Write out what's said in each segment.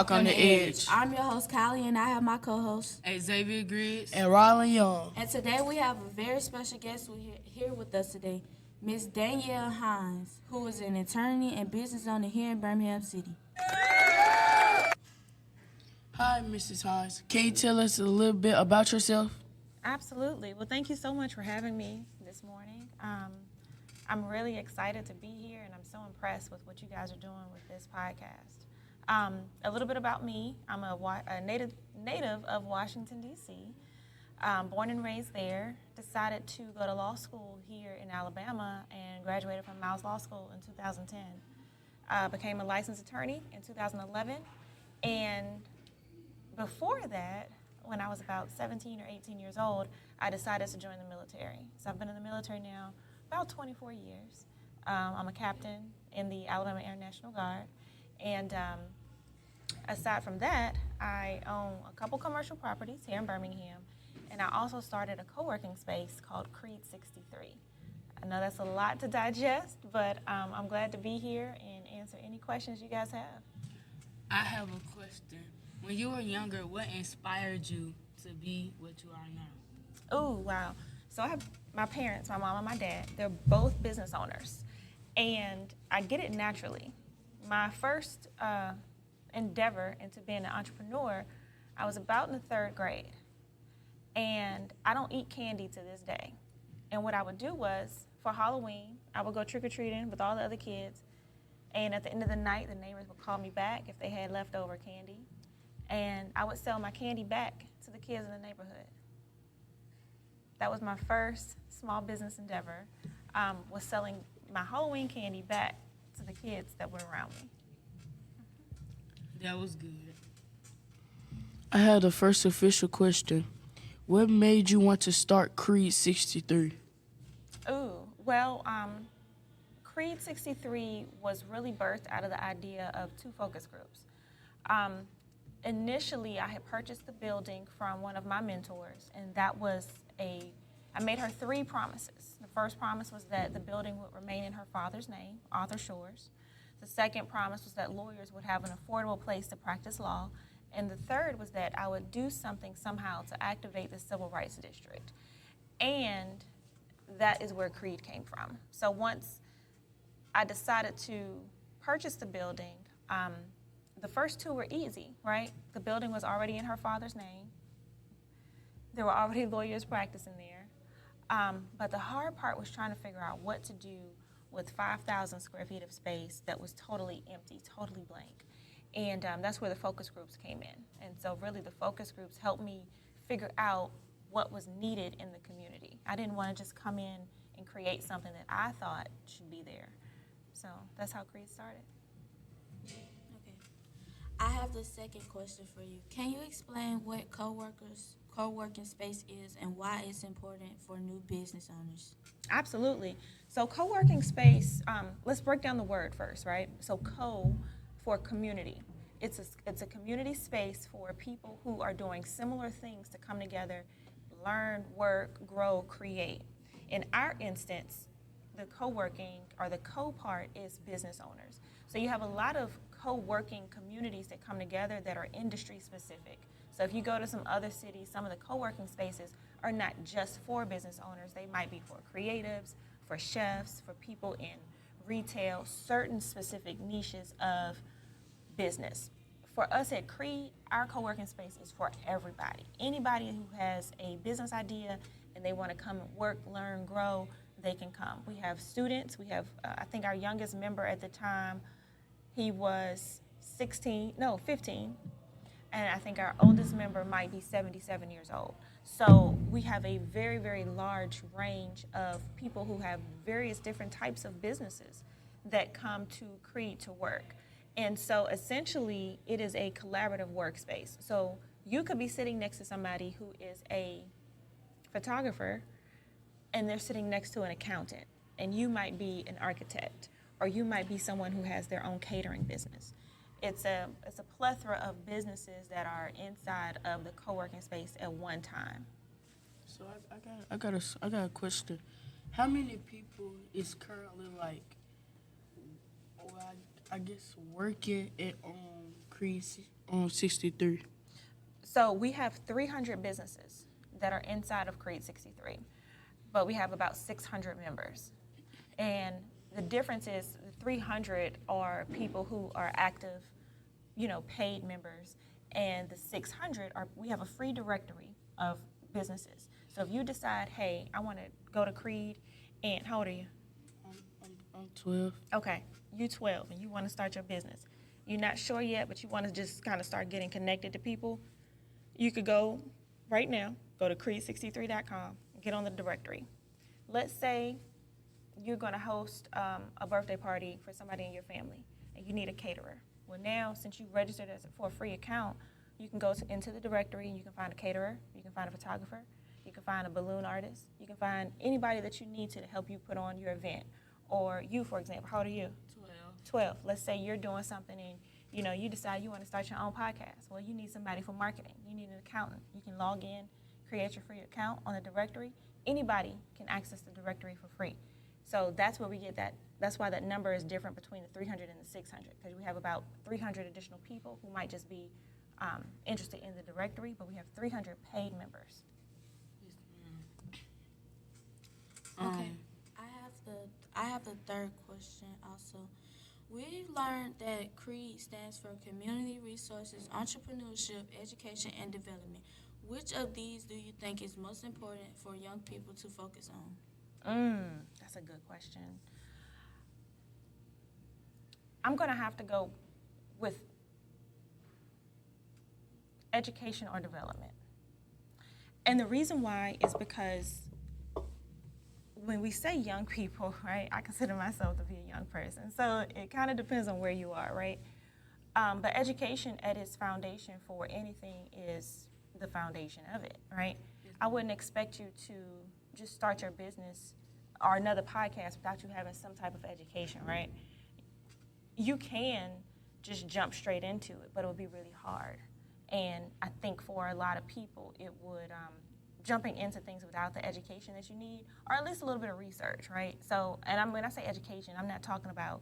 Talk on the Edge. I'm your host, Callie, and I have my co-host, Xavier Griggs. And Rylan Young. And today we have a very special guest here with us today, Miss Danielle Hines, who is an attorney and business owner here in Birmingham City. Hi, Mrs. Hines. Can you tell us a little bit about yourself? Absolutely. Well, thank you so much for having me this morning. I'm really excited to be here, and I'm so impressed with what you guys are doing with this podcast. A little bit about me. I'm a native of Washington, D.C., born and raised there. Decided to go to law school here in Alabama and graduated from Miles Law School in 2010. Became a licensed attorney in 2011. And before that, when I was about 17 or 18 years old, I decided to join the military. So I've been in the military now about 24 years. I'm a captain in the Alabama Air National Guard. And aside from that, I own a couple commercial properties here in Birmingham. And I also started a co-working space called CREED63. I know that's a lot to digest, but I'm glad to be here and answer any questions you guys have. I have a question. When you were younger, what inspired you to be what you are now? Oh, wow. So I have my parents, my mom and my dad. They're both business owners. And I get it naturally. My first endeavor into being an entrepreneur, I was about in the third grade. And I don't eat candy to this day. And what I would do was, for Halloween, I would go trick-or-treating with all the other kids. And at the end of the night, the neighbors would call me back if they had leftover candy. And I would sell my candy back to the kids in the neighborhood. That was my first small business endeavor, was selling my Halloween candy back to the kids that were around me. That was good. I had the first official question. What made you want to start CREED63? Ooh, well, CREED63 was really birthed out of the idea of two focus groups. Initially, I had purchased the building from one of my mentors, and that was I made her three promises. The first promise was that the building would remain in her father's name, Arthur Shores. The second promise was that lawyers would have an affordable place to practice law. And the third was that I would do something somehow to activate the Civil Rights District. And that is where CREED came from. So once I decided to purchase the building, the first two were easy, right? The building was already in her father's name. There were already lawyers practicing there. But the hard part was trying to figure out what to do with 5,000 square feet of space that was totally empty, totally blank. And that's where the focus groups came in. And so really the focus groups helped me figure out what was needed in the community. I didn't want to just come in and create something that I thought should be there. So that's how CREED started. Okay. I have the second question for you. Can you explain what co-working space is and why it's important for new business owners? Absolutely. So co-working space, let's break down the word first, right? So co for community. It's a community space for people who are doing similar things to come together, learn, work, grow, create. In our instance, the co-working or the co-part is business owners. So you have a lot of co-working communities that come together that are industry specific. So if you go to some other cities, some of the co-working spaces are not just for business owners. They might be for creatives, for chefs, for people in retail, certain specific niches of business. For us at CREED, our co-working space is for everybody. Anybody who has a business idea and they want to come and work, learn, grow, they can come. We have students. We have, I think our youngest member at the time, he was 15. And I think our oldest member might be 77 years old. So we have a very, very large range of people who have various different types of businesses that come to CREED to work. And so essentially, it is a collaborative workspace. So you could be sitting next to somebody who is a photographer, and they're sitting next to an accountant, and you might be an architect, or you might be someone who has their own catering business. It's a plethora of businesses that are inside of the co-working space at one time. So I got a question. How many people is currently I guess working at CREED63? So we have 300 businesses that are inside of CREED63, but we have about 600 members. And the difference is the 300 are people who are active, paid members, and the 600 we have a free directory of businesses. So if you decide, hey, I want to go to CREED, and how old are you? I'm 12. Okay, you 12 and you want to start your business. You're not sure yet, but you want to just kind of start getting connected to people. You could go right now, go to CREED63.com, get on the directory. Let's say you're going to host a birthday party for somebody in your family and you need a caterer. Well, now, since you registered for a free account, you can go into the directory and you can find a caterer, you can find a photographer, you can find a balloon artist, you can find anybody that you need to help you put on your event. Or you, for example, how old are you? 12. Let's say you're doing something and you decide you want to start your own podcast. Well, you need somebody for marketing. You need an accountant. You can log in, create your free account on the directory. Anybody can access the directory for free. So that's where we get that. That's why that number is different between the 300 and the 600, because we have about 300 additional people who might just be interested in the directory, but we have 300 paid members. Okay, I have the third question also. We've learned that CREED stands for Community Resources, Entrepreneurship, Education, and Development. Which of these do you think is most important for young people to focus on? That's a good question. I'm going to have to go with education or development. And the reason why is because when we say young people, right, I consider myself to be a young person. So it kind of depends on where you are, right? But education at its foundation for anything is the foundation of it, right? I wouldn't expect you to just start your business or another podcast without you having some type of education, right? You can just jump straight into it, but it would be really hard. And I think for a lot of people, it would, jumping into things without the education that you need, or at least a little bit of research, right? So, and when I say education, I'm not talking about,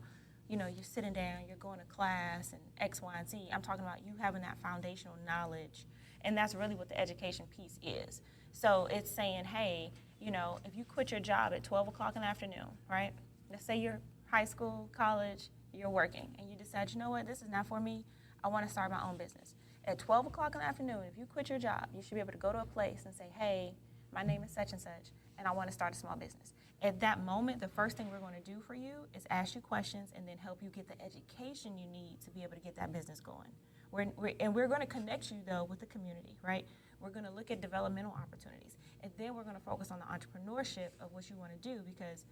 you're sitting down, you're going to class and X, Y, and Z. I'm talking about you having that foundational knowledge, and that's really what the education piece is. So it's saying, hey, if you quit your job at 12 o'clock in the afternoon, right? Let's say you're high school, college, you're working, and you decide, you know what, this is not for me. I want to start my own business. At 12 o'clock in the afternoon, if you quit your job, you should be able to go to a place and say, hey, my name is such and such, and I want to start a small business. At that moment, the first thing we're going to do for you is ask you questions and then help you get the education you need to be able to get that business going. We're going to connect you, though, with the community, right? We're going to look at developmental opportunities, and then we're going to focus on the entrepreneurship of what you want to do, because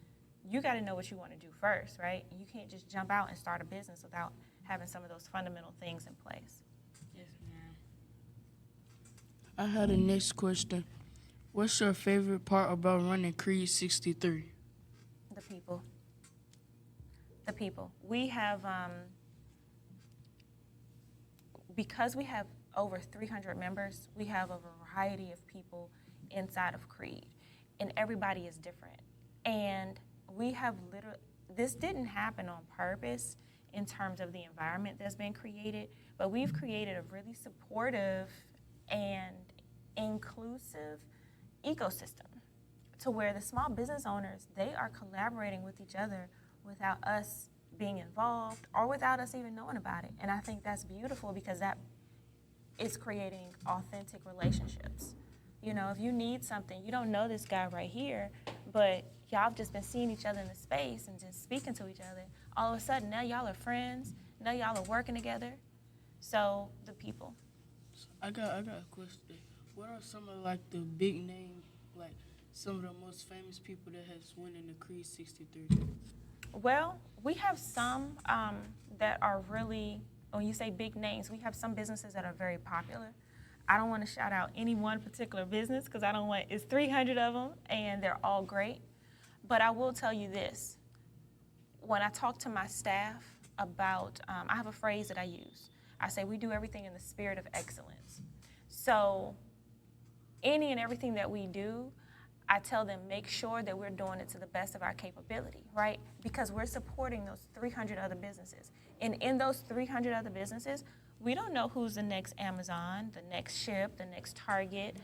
you got to know what you want to do first, right? You can't just jump out and start a business without having some of those fundamental things in place. Yes, ma'am. I had a next question. What's your favorite part about running CREED63? The people. The people. We have, because we have over 300 members, we have a variety of people inside of CREED, and everybody is different. And we have this didn't happen on purpose in terms of the environment that's been created, but we've created a really supportive and inclusive ecosystem to where the small business owners, they are collaborating with each other without us being involved or without us even knowing about it. And I think that's beautiful, because that is creating authentic relationships. If you need something, you don't know this guy right here, but y'all have just been seeing each other in the space and just speaking to each other. All of a sudden, now y'all are friends. Now y'all are working together. So the people. I got a question. What are some of the big name, some of the most famous people that has won in the CREED63? Well, we have some that are really, when you say big names, we have some businesses that are very popular. I don't want to shout out any one particular business, because it's 300 of them and they're all great. But I will tell you this. When I talk to my staff about, I have a phrase that I use. I say, we do everything in the spirit of excellence. So any and everything that we do, I tell them, make sure that we're doing it to the best of our capability, right? Because we're supporting those 300 other businesses. And in those 300 other businesses, We don't know who's the next Amazon, the next Ship, the next Target,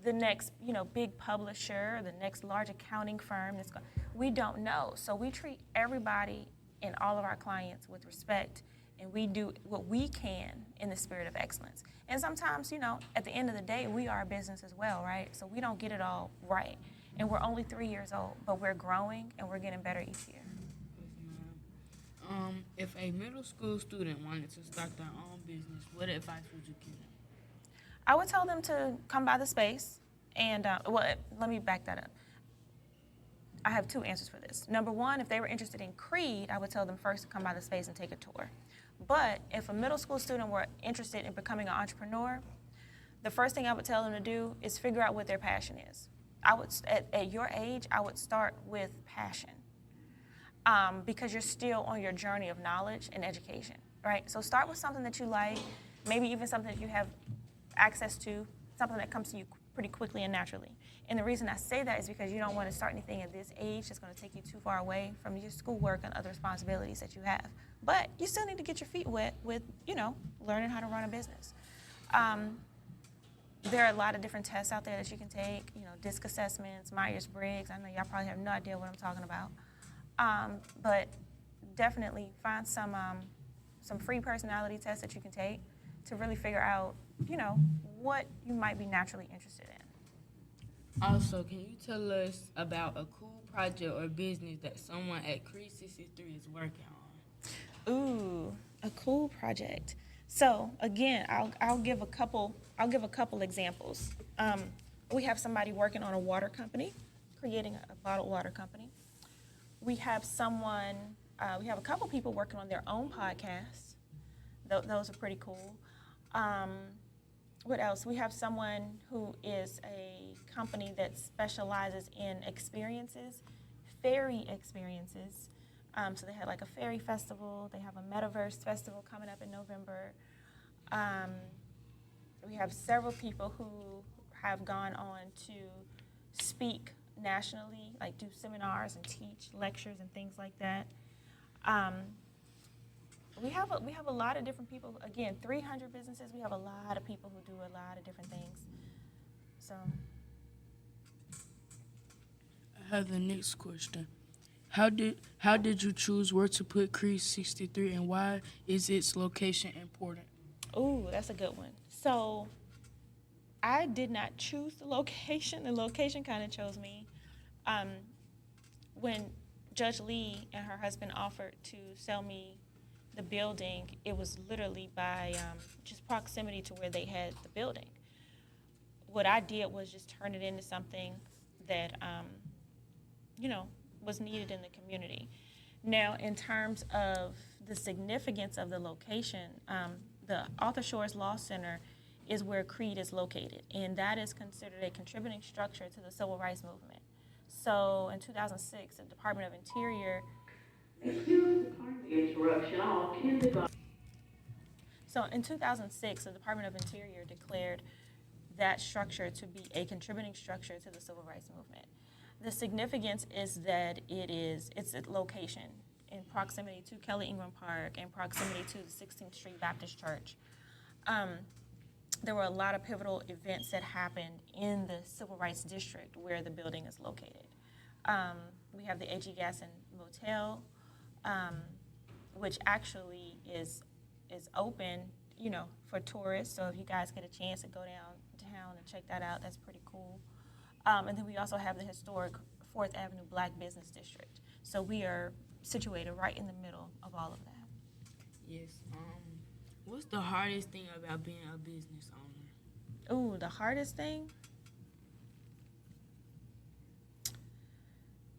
the next, big publisher, the next large accounting firm. We don't know. So we treat everybody and all of our clients with respect, and we do what we can in the spirit of excellence. And sometimes, at the end of the day, we are a business as well, right? So we don't get it all right. And we're only 3 years old, but we're growing and we're getting better each year. If a middle school student wanted to start their own business, what advice would you give them? I would tell them to come by the space and, let me back that up. I have 2 answers for this. Number one, if they were interested in CREED, I would tell them first to come by the space and take a tour. But if a middle school student were interested in becoming an entrepreneur, the first thing I would tell them to do is figure out what their passion is. At your age, I would start with passion. Because you're still on your journey of knowledge and education, right? So start with something that you like, maybe even something that you have access to, something that comes to you pretty quickly and naturally. And the reason I say that is because you don't want to start anything at this age that's going to take you too far away from your schoolwork and other responsibilities that you have. But you still need to get your feet wet with, learning how to run a business. There are a lot of different tests out there that you can take, DISC assessments, Myers-Briggs. I know y'all probably have no idea what I'm talking about. But definitely find some free personality tests that you can take to really figure out, what you might be naturally interested in. Also, can you tell us about a cool project or business that someone at CREED63 is working on? Ooh, a cool project. So again, I'll give a couple examples. We have somebody working on a water company, creating a bottled water company. We have a couple people working on their own podcasts. Those are pretty cool. What else? We have someone who is a company that specializes in experiences, fairy experiences. So they had like a fairy festival. They have a metaverse festival coming up in November. We have several people who have gone on to speak nationally, like do seminars and teach lectures and things like that. We have a lot of different people. Again, 300 businesses. We have a lot of people who do a lot of different things. So I have the next question. How did you choose where to put CREED63, and why is its location important? Ooh, that's a good one. So I did not choose the location. The location kind of chose me. When Judge Lee and her husband offered to sell me the building, it was literally by just proximity to where they had the building. What I did was just turn it into something that, was needed in the community. Now, in terms of the significance of the location, the Arthur Shores Law Center is where CREED is located, and that is considered a contributing structure to the civil rights movement. So in 2006, the Department of Interior So in 2006, the Department of Interior declared that structure to be a contributing structure to the civil rights movement. The significance is that it's a location in proximity to Kelly Ingram Park and proximity to the 16th Street Baptist Church. There were a lot of pivotal events that happened in the Civil Rights District where the building is located. We have the A.G. Gasson Motel, which actually is open, for tourists. So if you guys get a chance to go downtown and check that out, that's pretty cool. And then we also have the historic 4th Avenue Black Business District. So we are situated right in the middle of all of that. Yes. What's the hardest thing about being a business owner? Ooh, the hardest thing?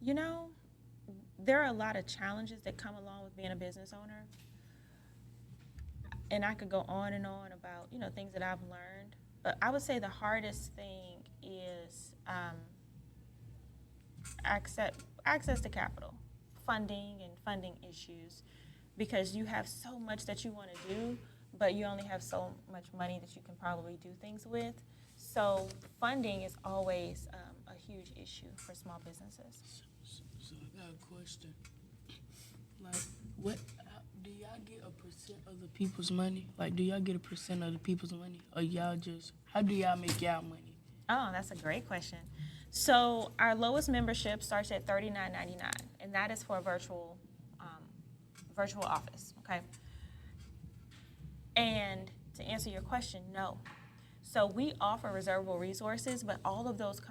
There are a lot of challenges that come along with being a business owner. And I could go on and on about, things that I've learned. But I would say the hardest thing is access to capital, funding and funding issues, because you have so much that you want to do, but you only have so much money that you can probably do things with. So funding is always a huge issue for small businesses. So I got a question. Like, what Do y'all get a percent of the people's money? Like, do y'all get a percent of the people's money? Or y'all just, how do y'all make y'all money? Oh, that's a great question. So our lowest membership starts at $39.99, and that is for a virtual office, okay? And to answer your question, no. So we offer reservable resources, but all those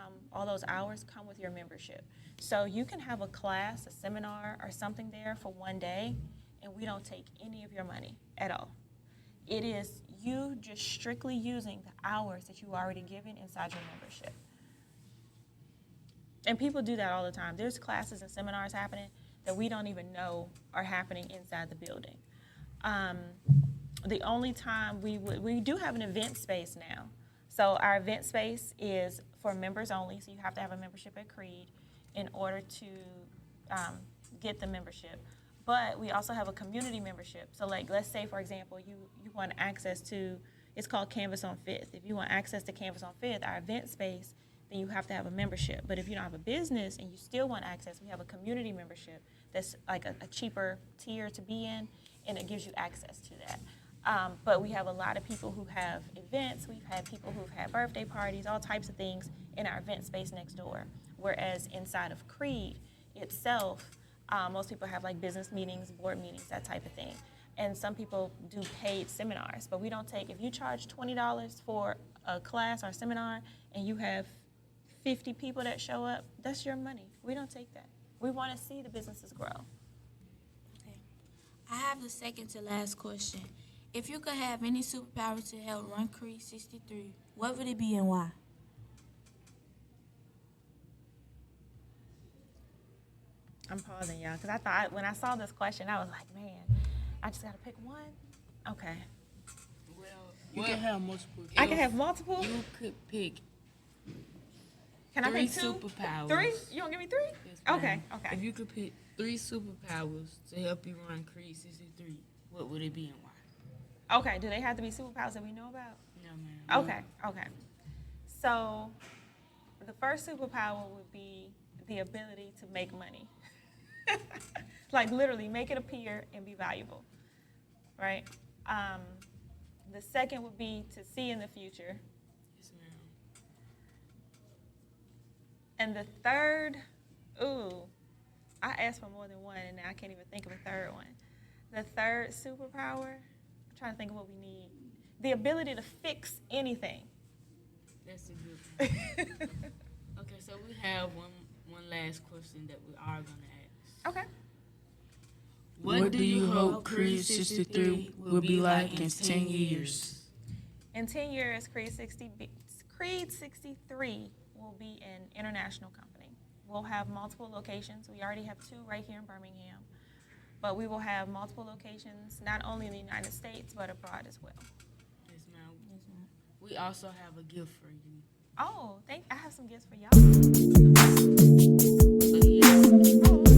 hours come with your membership. So you can have a class, a seminar, or something there for one day, and we don't take any of your money at all. It is you just strictly using the hours that you already given inside your membership. And people do that all the time. There's classes and seminars happening that we don't even know are happening inside the building. The only time we do have an event space now. So our event space is for members only, so you have to have a membership at CREED in order to get the membership. But we also have a community membership. So like, let's say, for example, you want access to, it's called Canvas on 5th. If you want access to Canvas on 5th, our event space, then you have to have a membership. But if you don't have a business and you still want access, we have a community membership that's like a cheaper tier to be in, and it gives you access to that. But we have a lot of people who have events. We've had people who've had birthday parties, all types of things in our event space next door. Whereas inside of CREED itself, most people have like business meetings, board meetings, that type of thing. And some people do paid seminars, but we don't take, if you charge $20 for a class or seminar and you have 50 people that show up, that's your money. We don't take that. We want to see the businesses grow. Okay. I have the second to last question. If you could have any superpower to help run CREED63, what would it be and why? I'm pausing, y'all, because I thought when I saw this question, I was like, man, I just got to pick one? Okay. Well, You can have multiple. I can have multiple? You could pick Can I three pick two? superpowers. 3? You want to give me 3? Yes, ma'am. Okay, okay. If you could pick 3 superpowers to help you run CREED63, what would it be and why? Okay, do they have to be superpowers that we know about? No, ma'am. Okay. So the first superpower would be the ability to make money. Like literally make it appear and be valuable, right? The second would be to see in the future. Yes, ma'am. And the third, I asked for more than one and now I can't even think of a third one. The third superpower, I'm trying to think of what we need. The ability to fix anything. That's a good one. Okay, so we have one last question that we are going to ask. Okay. What do you hope CREED63 will be like in 10 years? In 10 years, CREED63 will be an international company. We'll have multiple locations. We already have 2 right here in Birmingham. But we will have multiple locations, not only in the United States, but abroad as well. Yes, ma'am. We also have a gift for you. Oh, I have some gifts for y'all. So, yes. Oh,